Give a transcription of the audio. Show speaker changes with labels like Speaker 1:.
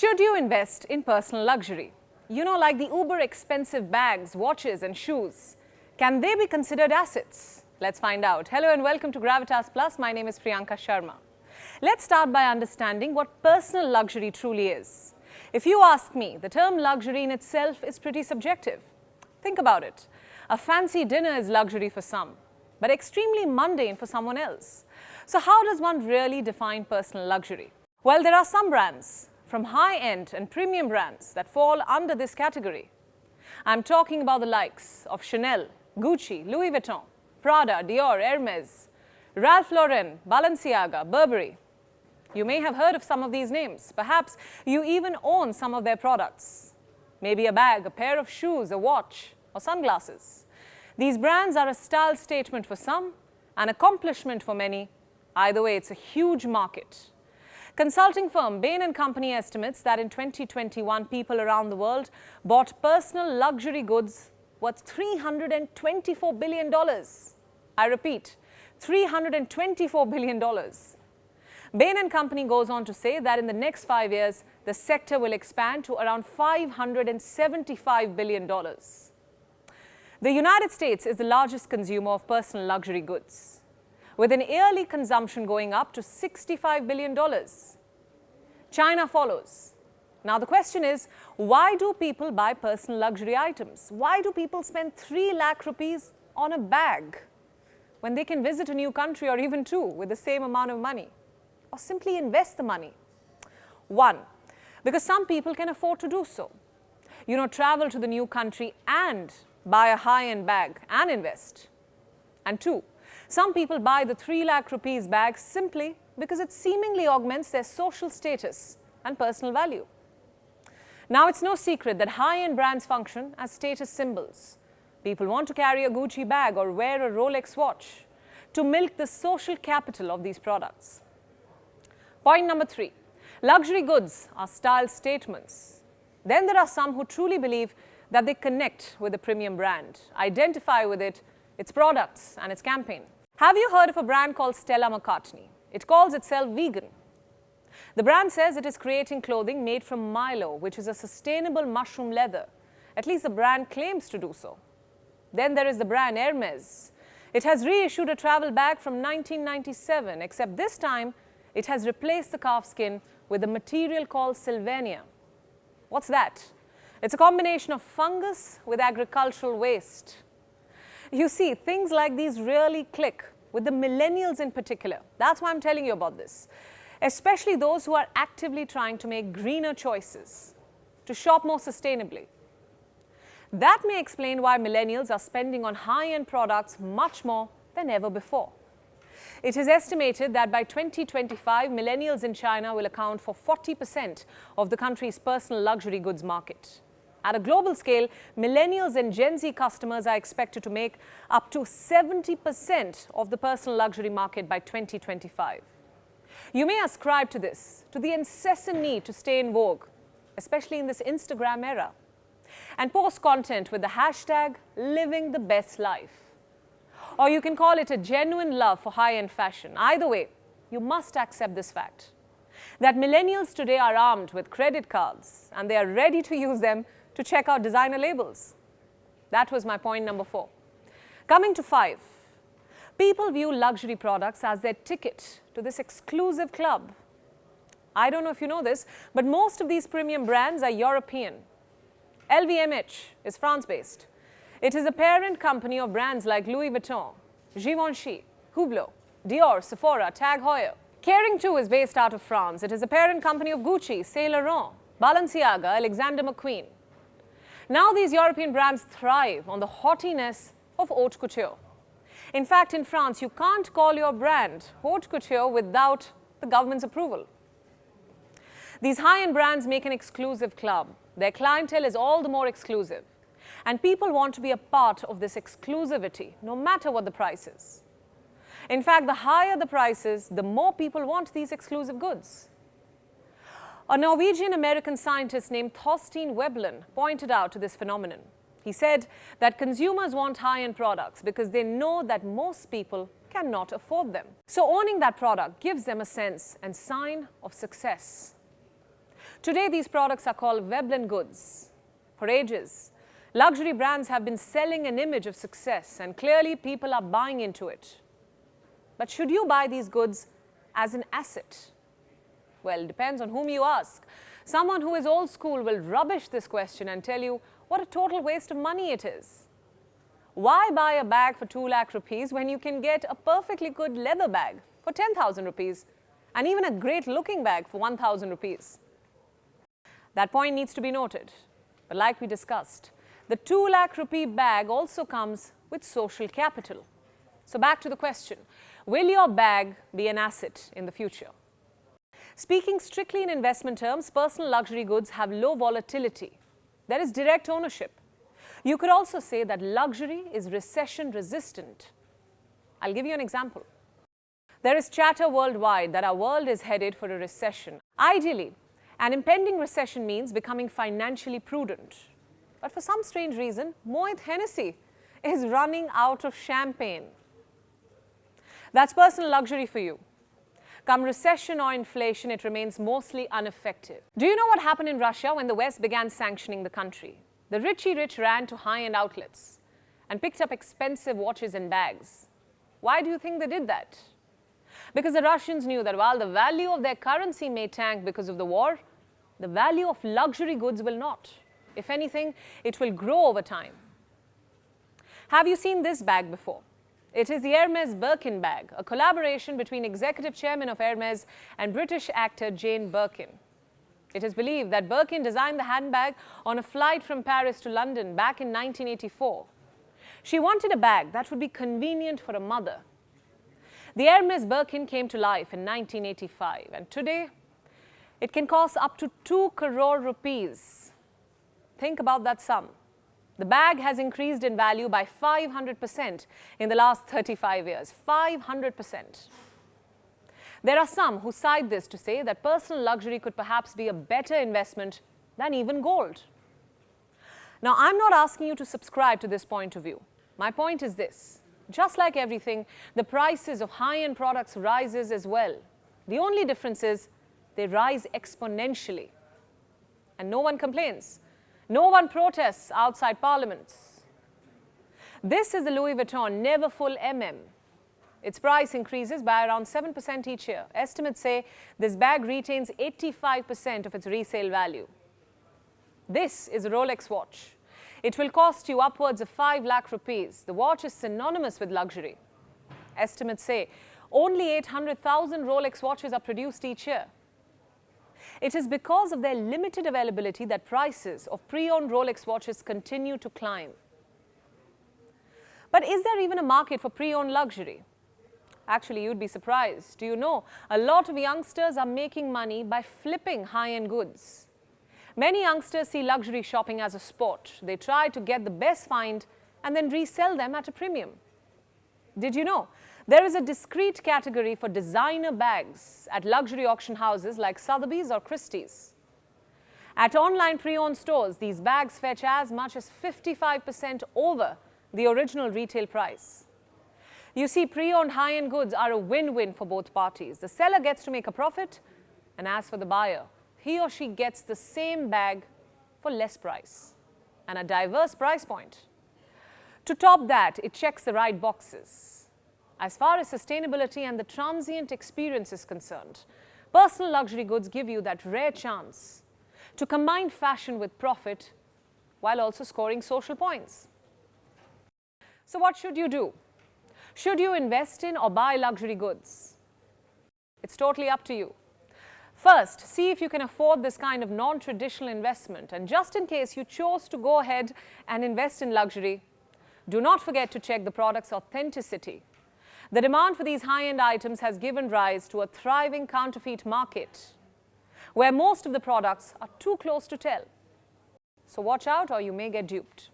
Speaker 1: Should you invest in personal luxury? You know, like the uber expensive bags, watches and shoes. Can they be considered assets? Let's find out. Hello and welcome to Gravitas Plus. My name is Priyanka Sharma. Let's start by understanding what personal luxury truly is. If you ask me, the term luxury in itself is pretty subjective. Think about it. A fancy dinner is luxury for some, but extremely mundane for someone else. So how does one really define personal luxury? Well, there are some brands, from high-end and premium brands, that fall under this category. I'm talking about the likes of Chanel, Gucci, Louis Vuitton, Prada, Dior, Hermes, Ralph Lauren, Balenciaga, Burberry. You may have heard of some of these names. Perhaps you even own some of their products. Maybe a bag, a pair of shoes, a watch, or sunglasses. These brands are a style statement for some, an accomplishment for many. Either way, it's a huge market. Consulting firm Bain & Company estimates that in 2021, people around the world bought personal luxury goods worth $324 billion. I repeat, $324 billion. Bain & Company goes on to say that in the next 5 years, the sector will expand to around $575 billion. The United States is the largest consumer of personal luxury goods, with an yearly consumption going up to $65 billion. China follows. Now the question is, why do people buy personal luxury items? Why do people spend 3 lakh rupees on a bag when they can visit a new country or even two with the same amount of money? Or simply invest the money? One, because some people can afford to do so. You know, travel to the new country and buy a high-end bag and invest. And two, some people buy the 3 lakh rupees bag simply because it seemingly augments their social status and personal value. Now, it's no secret that high-end brands function as status symbols. People want to carry a Gucci bag or wear a Rolex watch to milk the social capital of these products. Point number 3, luxury goods are style statements. Then there are some who truly believe that they connect with a premium brand, identify with it, its products and its campaign. Have you heard of a brand called Stella McCartney? It calls itself vegan. The brand says it is creating clothing made from Milo, which is a sustainable mushroom leather. At least the brand claims to do so. Then there is the brand Hermes. It has reissued a travel bag from 1997, except this time it has replaced the calf skin with a material called Sylvania. What's that? It's a combination of fungus with agricultural waste. You see, things like these really click with the millennials in particular. That's why I'm telling you about this. Especially those who are actively trying to make greener choices, to shop more sustainably. That may explain why millennials are spending on high-end products much more than ever before. It is estimated that by 2025, millennials in China will account for 40% of the country's personal luxury goods market. At a global scale, millennials and Gen Z customers are expected to make up to 70% of the personal luxury market by 2025. You may ascribe to this, to the incessant need to stay in vogue, especially in this Instagram era, and post content with the hashtag living the best life. Or you can call it a genuine love for high-end fashion. Either way, you must accept this fact, that millennials today are armed with credit cards and they are ready to use them to check out designer labels. That was my point number 4. Coming to 5, people view luxury products as their ticket to this exclusive club. I don't know if you know this, but most of these premium brands are European. LVMH is France-based. It is a parent company of brands like Louis Vuitton, Givenchy, Hublot, Dior, Sephora, Tag Heuer. Kering too is based out of France. It is a parent company of Gucci, Saint Laurent, Balenciaga, Alexander McQueen. Now these European brands thrive on the haughtiness of haute couture. In fact, in France, you can't call your brand haute couture without the government's approval. These high-end brands make an exclusive club. Their clientele is all the more exclusive. And people want to be a part of this exclusivity, no matter what the price is. In fact, the higher the prices, the more people want these exclusive goods. A Norwegian-American scientist named Thorstein Veblen pointed out to this phenomenon. He said that consumers want high-end products because they know that most people cannot afford them. So owning that product gives them a sense and sign of success. Today, these products are called Veblen goods. For ages, luxury brands have been selling an image of success, and clearly people are buying into it. But should you buy these goods as an asset? Well, it depends on whom you ask. Someone who is old school will rubbish this question and tell you what a total waste of money it is. Why buy a bag for 2 lakh rupees when you can get a perfectly good leather bag for 10,000 rupees and even a great looking bag for 1,000 rupees? That point needs to be noted. But like we discussed, the 2 lakh rupee bag also comes with social capital. So back to the question, will your bag be an asset in the future? Speaking strictly in investment terms, personal luxury goods have low volatility. There is direct ownership. You could also say that luxury is recession resistant. I'll give you an example. There is chatter worldwide that our world is headed for a recession. Ideally, an impending recession means becoming financially prudent. But for some strange reason, Moet Hennessy is running out of champagne. That's personal luxury for you. Come recession or inflation, it remains mostly ineffective. Do you know what happened in Russia when the West began sanctioning the country? The richy rich ran to high-end outlets and picked up expensive watches and bags. Why do you think they did that? Because the Russians knew that while the value of their currency may tank because of the war, the value of luxury goods will not. If anything, it will grow over time. Have you seen this bag before? It is the Hermes Birkin bag, a collaboration between executive chairman of Hermes and British actor Jane Birkin. It is believed that Birkin designed the handbag on a flight from Paris to London back in 1984. She wanted a bag that would be convenient for a mother. The Hermes Birkin came to life in 1985, and today it can cost up to 2 crore rupees. Think about that sum. The bag has increased in value by 500% in the last 35 years. 500%. There are some who cite this to say that personal luxury could perhaps be a better investment than even gold. Now, I'm not asking you to subscribe to this point of view. My point is this. Just like everything, the prices of high-end products rises as well. The only difference is they rise exponentially. And no one complains. No one protests outside parliaments. This is the Louis Vuitton Neverfull MM. Its price increases by around 7% each year. Estimates say this bag retains 85% of its resale value. This is a Rolex watch. It will cost you upwards of 5 lakh rupees. The watch is synonymous with luxury. Estimates say only 800,000 Rolex watches are produced each year. It is because of their limited availability that prices of pre-owned Rolex watches continue to climb. But is there even a market for pre-owned luxury? Actually, you'd be surprised. Do you know, a lot of youngsters are making money by flipping high-end goods. Many youngsters see luxury shopping as a sport. They try to get the best find and then resell them at a premium. Did you know? There is a discrete category for designer bags at luxury auction houses like Sotheby's or Christie's. At online pre-owned stores, these bags fetch as much as 55% over the original retail price. You see, pre-owned high-end goods are a win-win for both parties. The seller gets to make a profit, and as for the buyer, he or she gets the same bag for less price and a diverse price point. To top that, it checks the right boxes. As far as sustainability and the transient experience is concerned, personal luxury goods give you that rare chance to combine fashion with profit while also scoring social points. So what should you do? Should you invest in or buy luxury goods? It's totally up to you. First, see if you can afford this kind of non-traditional investment, and just in case you chose to go ahead and invest in luxury, do not forget to check the product's authenticity. The demand for these high-end items has given rise to a thriving counterfeit market, where most of the products are too close to tell. So watch out or you may get duped.